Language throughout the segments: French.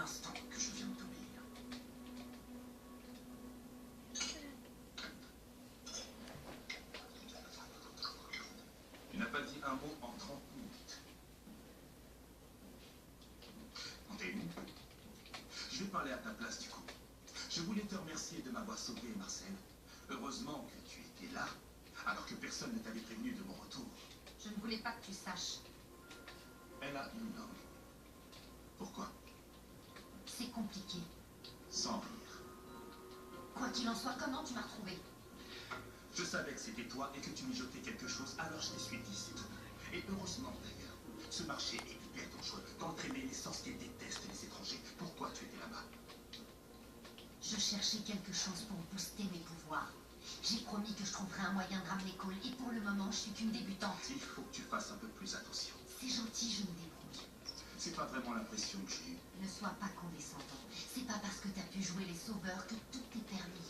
instant que je viens de t'obéir. Tu n'as pas dit un mot en 30 minutes. On t'est ému? Je vais parler à ta place du coup. Je voulais te remercier de m'avoir sauvé, Marcel. Heureusement que tu étais là, alors que personne ne t'avait prévenu de mon retour. Je ne voulais pas que tu saches. Elle a une langue. Pourquoi? C'est compliqué. Sans rire. Quoi qu'il en soit, comment tu m'as retrouvé? Je savais que c'était toi et que tu mijotais quelque chose, alors je t'ai suivi, c'est tout. Et heureusement d'ailleurs. Ce marché est hyper dangereux. D'entraîner les sorciers détestent les étrangers. Pourquoi tu étais là-bas? Je cherchais quelque chose pour booster mes pouvoirs. J'ai promis que je trouverais un moyen de ramener Cole, et pour le moment, je suis qu'une débutante. Il faut que tu fasses un peu plus attention. C'est gentil, je me débrouille. C'est pas vraiment l'impression que j'ai eue. Ne sois pas condescendant. C'est pas parce que t'as pu jouer les sauveurs que tout est permis.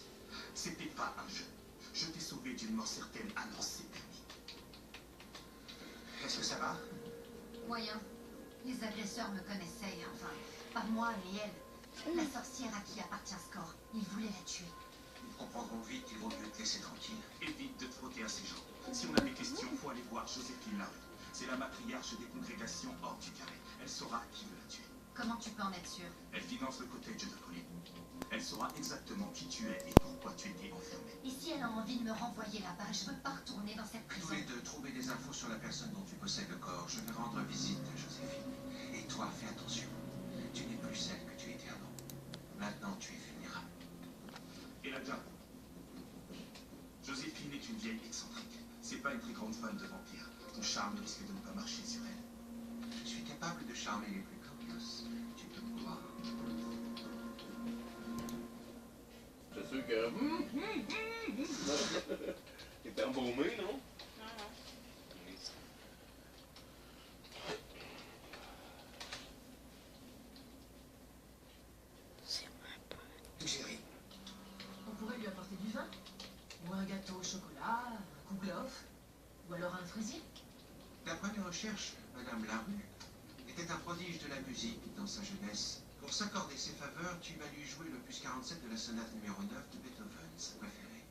C'était pas un jeu. Je t'ai sauvé d'une mort certaine, alors c'est permis. Est-ce que ça va? Moyen. Les agresseurs me connaissaient, enfin, pas moi, mais elle. La sorcière à qui appartient Score. Ils voulaient la tuer. Ils comprendront vite qu'il vaut mieux te laisser tranquille. Évite de te frotter à ces gens. Si on a des questions, faut aller voir Joséphine Larue. C'est la matriarche des congrégations hors du carré. Elle saura qui veut la tuer. Comment tu peux en être sûr? Elle finance le cottage de Colin. Elle saura exactement qui tu es et pourquoi tu étais enfermé. Et si elle a envie de me renvoyer là-bas, je veux pas retourner dans cette prison. Tous les deux, trouver des infos sur la personne dont tu possèdes le corps. Je vais rendre visite à Joséphine. Et toi, fais attention. Tu n'es plus celle que tu étais avant. Maintenant, tu y finiras. Et la dame. Joséphine est une vieille excentrique. C'est pas une très grande fan de vampires. Ton charme risque de ne pas marcher sur elle. Je suis capable de charmer les plus cocos. Tu peux me croire. C'est sûr que. Il était embaumé, non? Chérie, On pourrait lui apporter du vin, ou un gâteau au chocolat, un kouglof, ou alors un fraisier. D'après mes recherches, Madame Larue était un prodige de la musique dans sa jeunesse. Pour s'accorder ses faveurs, tu vas lui jouer l'opus 47 de la sonate numéro 9 de Beethoven, sa préférée.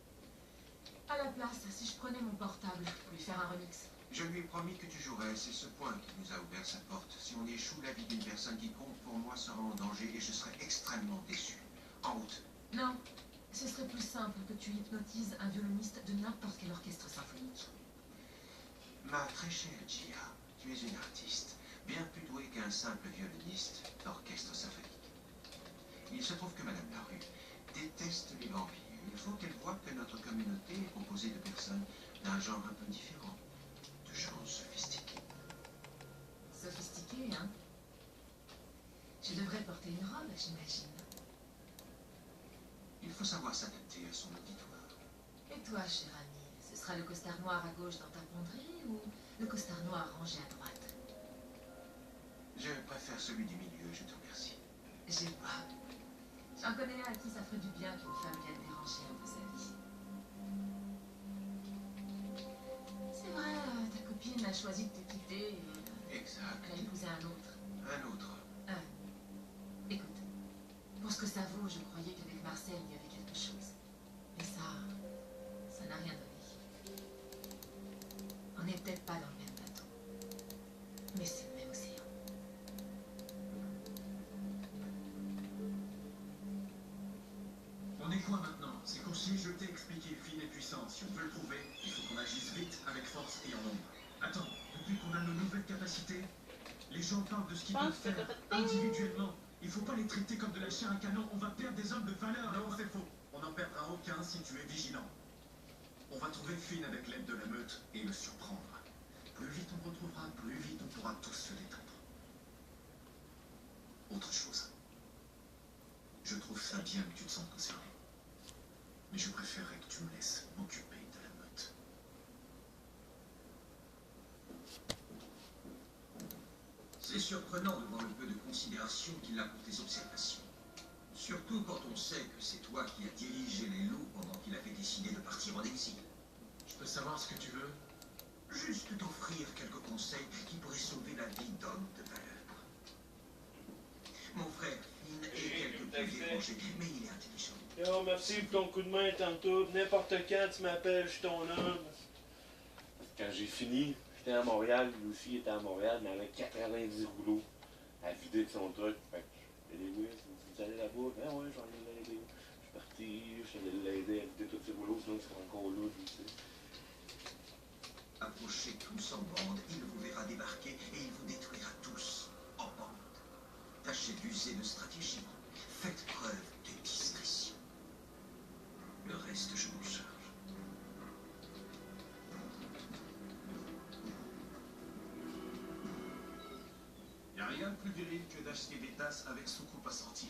À la place, si je prenais mon portable pour lui faire un remix. Je lui ai promis que tu jouerais, c'est ce point qui nous a ouvert sa porte. Si on échoue, la vie d'une personne qui compte pour moi sera en danger et je serai extrêmement déçu. En route. Non, ce serait plus simple que tu hypnotises un violoniste de n'importe quel orchestre symphonique. Ma très chère Gia, tu es une artiste, bien plus douée qu'un simple violoniste d'orchestre symphonique. Il se trouve que Madame Larue déteste les vampires. Il faut qu'elle voie que notre communauté est composée de personnes d'un genre un peu différent, de gens sophistiqués. Sophistiqué, hein? Je devrais porter une robe, j'imagine. Il faut savoir s'adapter à son auditoire. Et toi, cher ami, ce sera le costard noir à gauche dans ta penderie ou le costard noir rangé à droite? Je préfère celui du milieu, je te remercie. J'ai pas. J'en connais un à qui ça ferait du bien qu'une femme vienne déranger un peu sa vie. C'est vrai, ta copine a choisi de te quitter et Exact. elle a épousé un autre. Un autre. Écoute, pour ce que ça vaut, je croyais qu'avec Marcel, il y avait quelque chose. Mais ça n'a rien donné. On n'est peut-être pas dans le même bateau. Mais c'est le même océan. On est quoi maintenant? C'est couché, je t'ai expliqué, Finn est puissant. Si on veut le prouver, il faut qu'on agisse vite, avec force et en nombre. Attends, depuis qu'on a nos nouvelles capacités, les gens parlent de ce qu'ils peuvent faire individuellement. Il faut pas les traiter comme de la chair à canon, on va perdre des hommes de valeur. Non, c'est faux. On n'en perdra aucun si tu es vigilant. On va trouver Finn avec l'aide de la meute et le surprendre. Plus vite on retrouvera, plus vite on pourra tous se détendre. Autre chose. Je trouve ça bien que tu te sentes concerné. Mais je préférerais que tu me laisses m'occuper de la meute. c'est surprenant de voir le peu de considération qu'il a pour tes observations. Surtout quand on sait que c'est toi qui as dirigé les loups pendant qu'il avait décidé de partir en exil. Je peux savoir ce que tu veux? Juste t'offrir quelques conseils qui pourraient sauver la vie d'hommes de valeur. Mon frère, Finn, plus D'accès. débranché, mais il est intelligent. Yo, merci pour ton coup de main tantôt. N'importe quand tu m'appelles, je suis ton homme. Quand j'ai fini, j'étais à Montréal, lui aussi était à Montréal, mais avec 90 rouleaux à vider de son truc. Fait que j'ai dit oui, vous allez là-bas? Ben ouais, j'en ai l'aider. Je suis parti, je suis allé l'aider à vider tous ses rouleaux, sinon il serait encore là, lui, tu sais. Approchez tous en bande, il vous verra débarquer et il vous détruira tous en bande. Tâchez d'user de stratégie. Faites preuve de discrétion. Le reste, je m'en charge. Il n'y a rien de plus viril que d'acheter des tasses avec soucoupe assortie.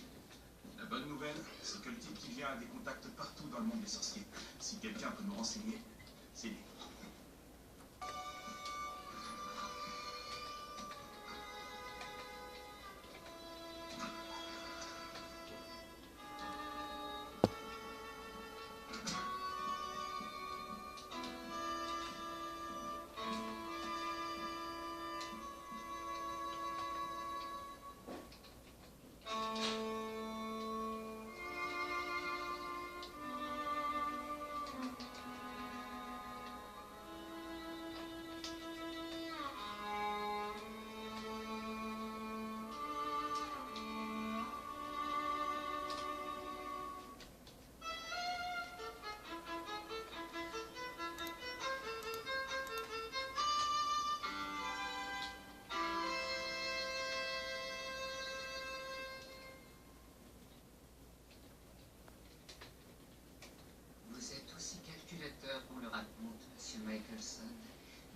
La bonne nouvelle, c'est que le type qui vient a des contacts partout dans le monde des sorciers. Si quelqu'un peut me renseigner, c'est lui. Vous êtes aussi calculateur qu'on le raconte, Monsieur Michelson.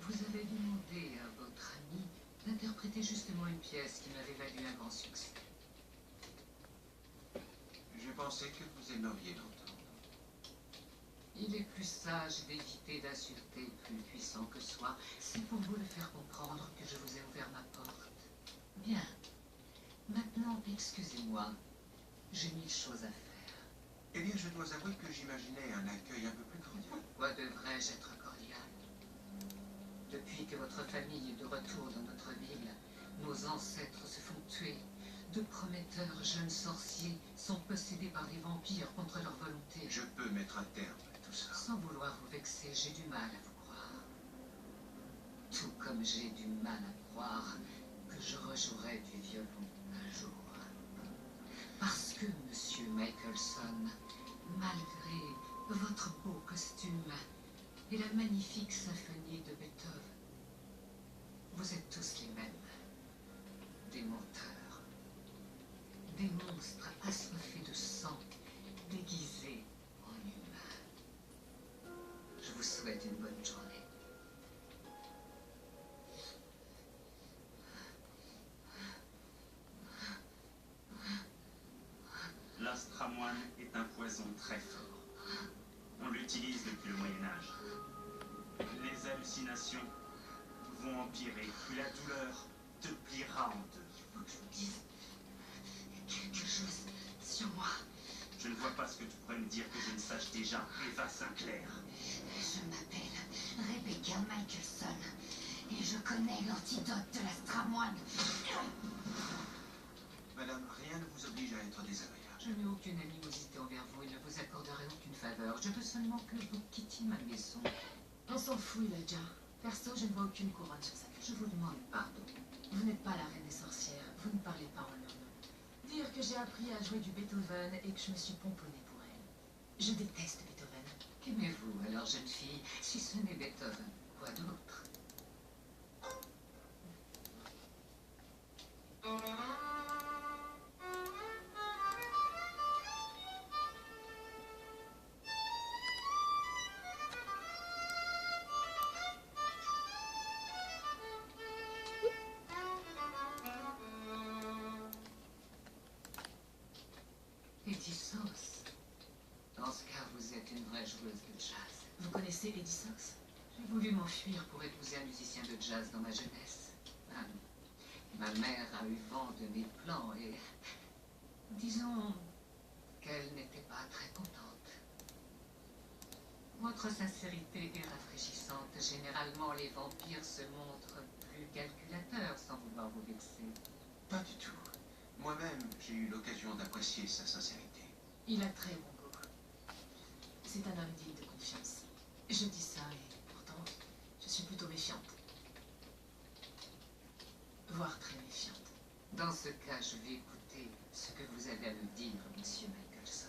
Vous avez demandé à votre ami d'interpréter justement une pièce qui m'avait valu un grand succès. Je pensais que vous aimeriez l'entendre. Il est plus sage d'éviter d'insulter plus puissant que soi. C'est pour vous le faire comprendre que je vous ai ouvert ma porte. Bien. Maintenant, excusez-moi. J'ai mille choses à faire. Eh bien, je dois avouer que j'imaginais un accueil un peu plus cordial. Pourquoi devrais-je être cordial? Depuis que votre famille est de retour dans notre ville, nos ancêtres se font tuer. De prometteurs jeunes sorciers sont possédés par des vampires contre leur volonté. Je peux mettre un terme à tout ça. Sans vouloir vous vexer, j'ai du mal à vous croire. Tout comme j'ai du mal à croire que je rejouerai du violon un jour. Parce que, Monsieur Michelson, malgré votre beau costume et la magnifique symphonie de Beethoven, vous êtes tous les mêmes. Des menteurs. Des monstres assoiffés de sang, déguisés en humains. Je vous souhaite une bonne journée. L'astramoine est un poison très fort. On l'utilise depuis le Moyen-Âge. Les hallucinations vont empirer, puis la douleur te pliera en deux. Il faut que je vous dise quelque chose sur moi. Je ne vois pas ce que tu pourrais me dire que je ne sache déjà, Eva Sinclair. Je m'appelle Rebecca Michelson et je connais l'antidote de l'astramoine. Madame, rien ne vous oblige à être désagréable. Je n'ai aucune animosité envers vous et ne vous accorderai aucune faveur. Je veux seulement que vous quittiez ma maison. On s'en fout, Elijah. Perso, je ne vois aucune couronne sur sa tête. Je vous demande pardon. Vous n'êtes pas la reine des sorcières. Vous ne parlez pas en homme. Dire que j'ai appris à jouer du Beethoven et que je me suis pomponnée pour elle. Je déteste Beethoven. Qu'aimez-vous alors, jeune fille, si ce n'est Beethoven? Quoi d'autre? Edissos. Dans ce cas, vous êtes une vraie joueuse de jazz. Vous connaissez Eddie Sox? J'ai voulu m'enfuir pour épouser un musicien de jazz dans ma jeunesse. Ma mère a eu vent de mes plans et... disons qu'elle n'était pas très contente. Votre sincérité est rafraîchissante. Généralement, les vampires se montrent plus calculateurs sans vouloir vous vexer. Pas du tout. Moi-même, j'ai eu l'occasion d'apprécier sa sincérité. Il a très bon goût. C'est un homme digne de confiance. Je dis ça et pourtant, je suis plutôt méfiante. Voire très méfiante. Dans ce cas, je vais écouter ce que vous avez à me dire, monsieur Michelson.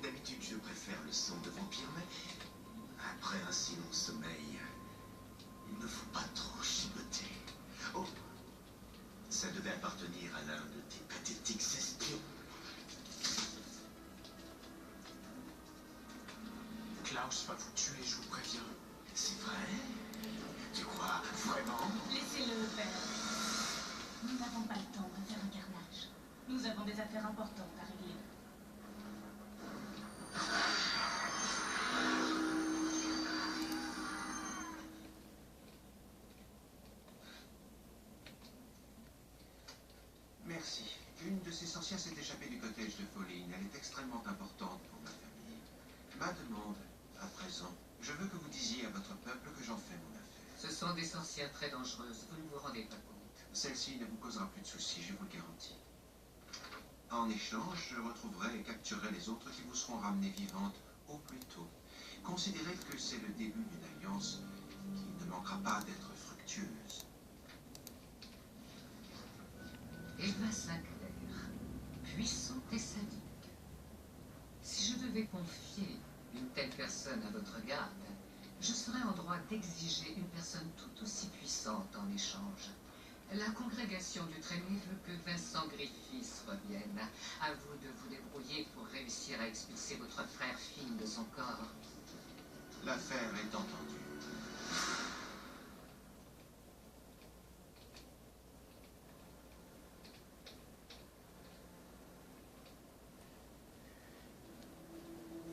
D'habitude, je préfère le son de vampire, mais après un si long sommeil, il ne faut pas trop chipoter. Oh, ça devait appartenir à l'un de tes pathétiques espions. Klaus va vous tuer, je vous préviens. C'est vrai? Tu crois vraiment? Laissez-le faire. Nous n'avons pas le temps de faire un carnage. Nous avons des affaires importantes à régler. Merci. Une de ces sorcières s'est échappée du cottage de Pauline. Elle est extrêmement importante pour ma famille. Ma demande, à présent, je veux que vous disiez à votre peuple que j'en fais mon affaire. Ce sont des sorcières très dangereuses, vous ne vous rendez pas compte. Celle-ci ne vous causera plus de soucis, je vous le garantis. En échange, je retrouverai et capturerai les autres qui vous seront ramenées vivantes au plus tôt. Considérez que c'est le début d'une alliance qui ne manquera pas d'être fructueuse. Eva Sinclair, puissante et sadique. Si je devais confier une telle personne à votre garde, je serais en droit d'exiger une personne tout aussi puissante en échange. La congrégation du Trémé veut que Vincent Griffiths revienne. À vous de vous débrouiller pour réussir à expulser votre frère Finn de son corps. L'affaire est entendue.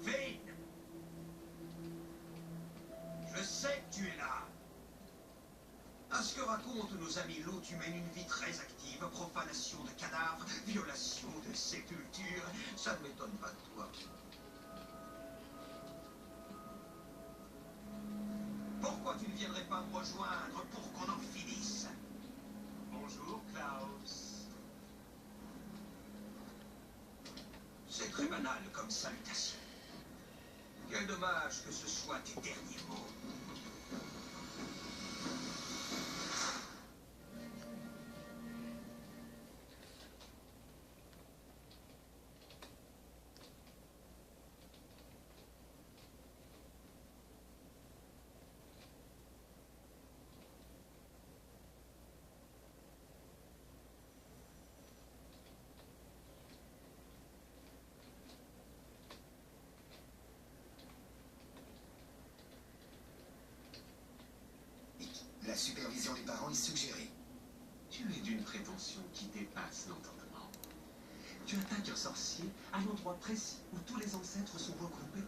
Finn! Je sais que tu es là. À ce que racontent nos amis loups, tu mènes une vie très active. Profanation de cadavres, violation de sépultures. Ça ne m'étonne pas de toi. Pourquoi tu ne viendrais pas me rejoindre pour qu'on en finisse? Bonjour, Klaus. C'est très banal comme salutation. Quel dommage que ce soit tes derniers mots. La supervision des parents est suggérée. Tu es d'une prévention qui dépasse l'entendement. Tu attaques un sorcier à l'endroit précis où tous les ancêtres sont regroupés.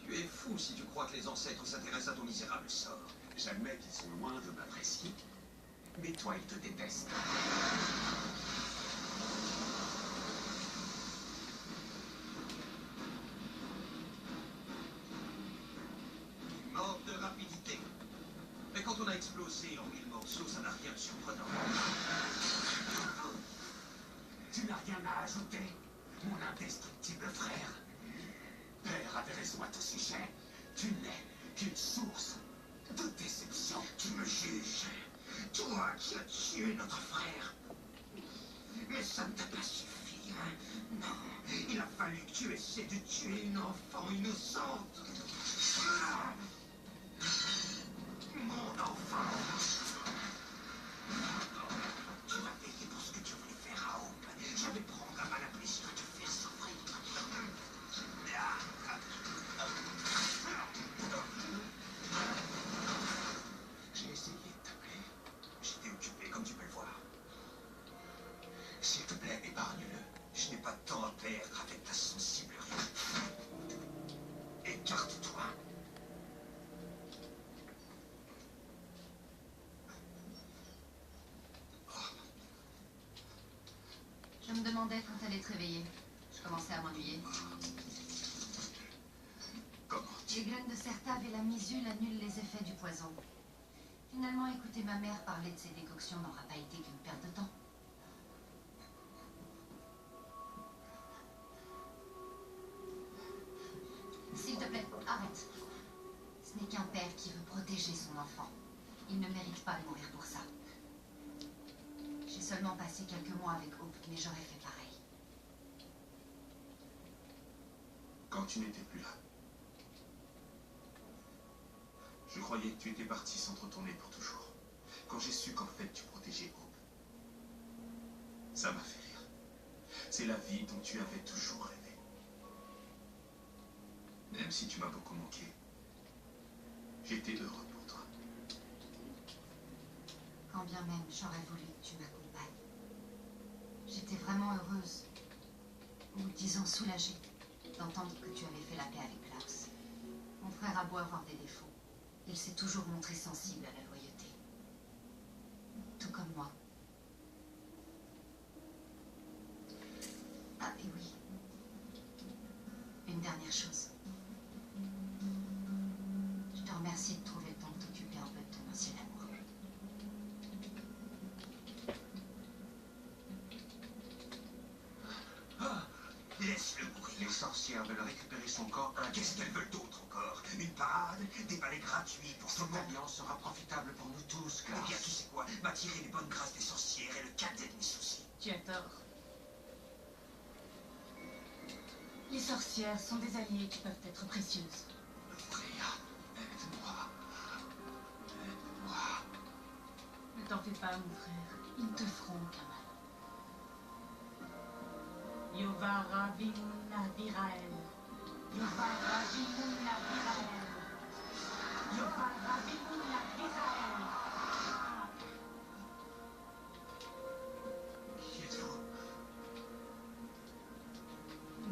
Tu es fou si tu crois que les ancêtres s'intéressent à ton misérable sort. J'admets qu'ils sont loin de m'apprécier, mais toi, ils te détestent. Tu manques de rapidité. Mais quand on a explosé en 1000 morceaux, ça n'a rien de surprenant. Tu n'as rien à ajouter, mon indestructible frère. Père avait raison à ton sujet. Tu n'es qu'une source de déception. Tu me juges. Toi qui as tué notre frère. Mais ça ne t'a pas suffi, hein? Non, il a fallu que tu essaies de tuer une enfant innocente. Ah! Mon enfant. Tu vas payer pour ce que tu voulais faire à Hope. Je vais prendre à mal la plaisir de te faire souffrir. J'ai essayé de t'appeler. J'étais occupé, comme tu peux le voir. S'il te plaît, épargne-le. Je n'ai pas de temps à perdre avec ta sensible rien. Écarte-toi. demandais quand t'allais te réveiller. Je commençais à m'ennuyer. Comment Les graines de sertave et la misule annulent les effets du poison. Finalement, écouter ma mère parler de ces décoctions n'aura pas été qu'une perte de temps. S'il te plaît, arrête. Ce n'est qu'un père qui veut protéger son enfant. Il ne mérite pas de mourir pour ça. J'ai seulement passé quelques mois avec Hope, mais j'aurais fait pareil. Quand tu n'étais plus là, je croyais que tu étais parti sans te retourner pour toujours. Quand j'ai su qu'en fait tu protégeais Hope, ça m'a fait rire. C'est la vie dont tu avais toujours rêvé. Même si tu m'as beaucoup manqué, j'étais heureux pour toi. Quand bien même j'aurais voulu que tu m'accompagnes. J'étais vraiment heureuse, ou disons soulagée, d'entendre que tu avais fait la paix avec Klaus. Mon frère a beau avoir des défauts. Il s'est toujours montré sensible à la loyauté. Tout comme moi. Ah, et oui. Une dernière chose. Je te remercie de trouver le temps de t'occuper un peu de ton ancien amour. Laisse-le mourir. Les sorcières veulent récupérer son corps. Qu'est-ce qu'elles veulent d'autre encore? Une parade? Des balais gratuits pour ce monde? Cette alliance sera profitable pour nous tous, Klaus. Eh bien, tu sais quoi? M'attirer les bonnes grâces des sorcières est le cadet de mes soucis. Tu as tort. Les sorcières sont des alliées qui peuvent être précieuses. Freya, aide-moi. Aide-moi. Ne t'en fais pas, mon frère. Ils ne te feront aucun mal. Yovara Vimuna Virael. Yovara Vimuna Virael. Yovara Vimuna Virael. Qui êtes-vous?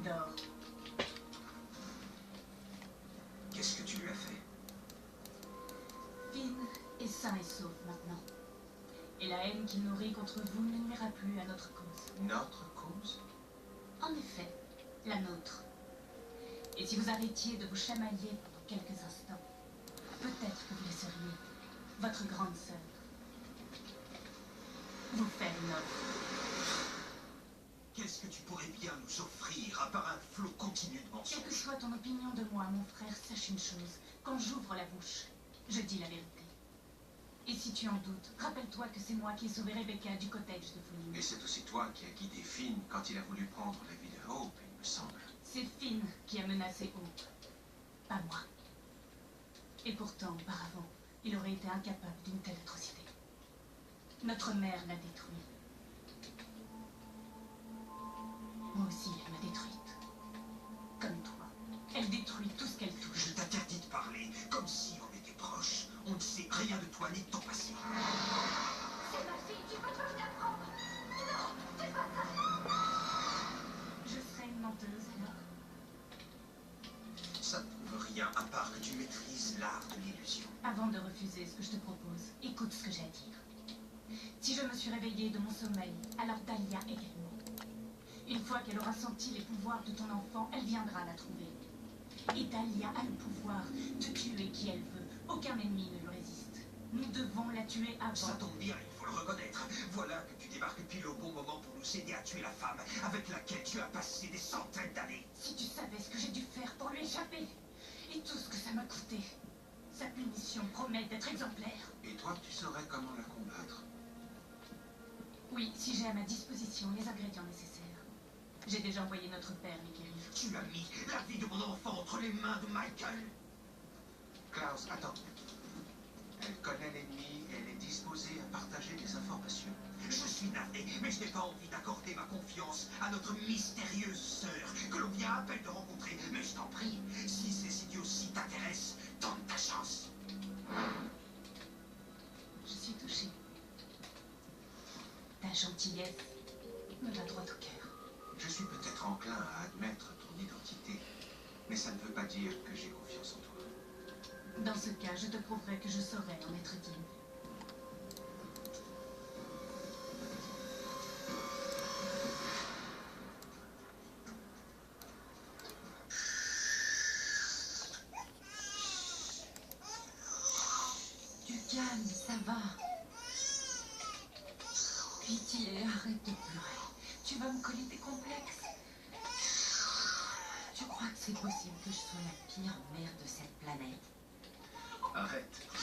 Dors. Qu'est-ce que tu lui as fait? Finn est sain et sauf maintenant. Et la haine qu'il nourrit contre vous ne nuira plus à notre cause. Notre cause? En effet, la nôtre. Et si vous arrêtiez de vous chamailler pendant quelques instants, peut-être que vous laisseriez votre grande sœur vous faire une offre. Qu'est-ce que tu pourrais bien nous offrir à part un flot continu de Quelle mensonges? que soit ton opinion de moi, mon frère, sache une chose. Quand j'ouvre la bouche, je dis la vérité. Et si tu en doutes, rappelle-toi que c'est moi qui ai sauvé Rebecca du cottage de Fouline. Et c'est aussi toi qui as guidé Finn quand il a voulu prendre la vie de Hope, il me semble. C'est Finn qui a menacé Hope, pas moi. Et pourtant, auparavant, il aurait été incapable d'une telle atrocité. Notre mère l'a détruit. Moi aussi, elle m'a détruite. Comme toi. Elle détruit tout ce qu'elle touche. Je t'interdis de parler, comme si on était proches. On ne sait rien de toi ni de ton passé. C'est ma fille, tu peux pas me la prendre. Non, fais pas ça. Je serai une menteuse alors. Ça ne prouve rien à part que tu maîtrises l'art de l'illusion. Avant de refuser ce que je te propose, écoute ce que j'ai à dire. Si je me suis réveillée de mon sommeil, alors Dahlia également. Une fois qu'elle aura senti les pouvoirs de ton enfant, elle viendra la trouver. Et Dahlia a le pouvoir de tuer qui elle veut. Aucun ennemi ne lui résiste. Nous devons la tuer avant. Ça tombe bien, il faut le reconnaître. Voilà que tu débarques pile au bon moment pour nous aider à tuer la femme avec laquelle tu as passé des centaines d'années. Si tu savais ce que j'ai dû faire pour lui échapper, et tout ce que ça m'a coûté, sa punition promet d'être exemplaire. Et toi, tu saurais comment la combattre. Oui, si j'ai à ma disposition les ingrédients nécessaires. J'ai déjà envoyé notre père les guérir. Tu as mis la vie de mon enfant entre les mains de Michael. Klaus, attends. Elle connaît l'ennemi et elle est disposée à partager des informations. Je suis navré, mais je n'ai pas envie d'accorder ma confiance à notre mystérieuse sœur que l'on vient à peine de rencontrer. Mais je t'en prie, si ces idioties t'intéressent, tente ta chance. Je suis touchée. Ta gentillesse me va droit au cœur. Je suis peut-être enclin à admettre ton identité, mais ça ne veut pas dire que j'ai confiance en toi. Dans ce cas, je te prouverai que je saurais en être digne. calme, ça va. Pitié, arrête de pleurer. Tu vas me coller tes complexes. Tu crois que c'est possible que je sois la pire mère de cette planète? Arrête.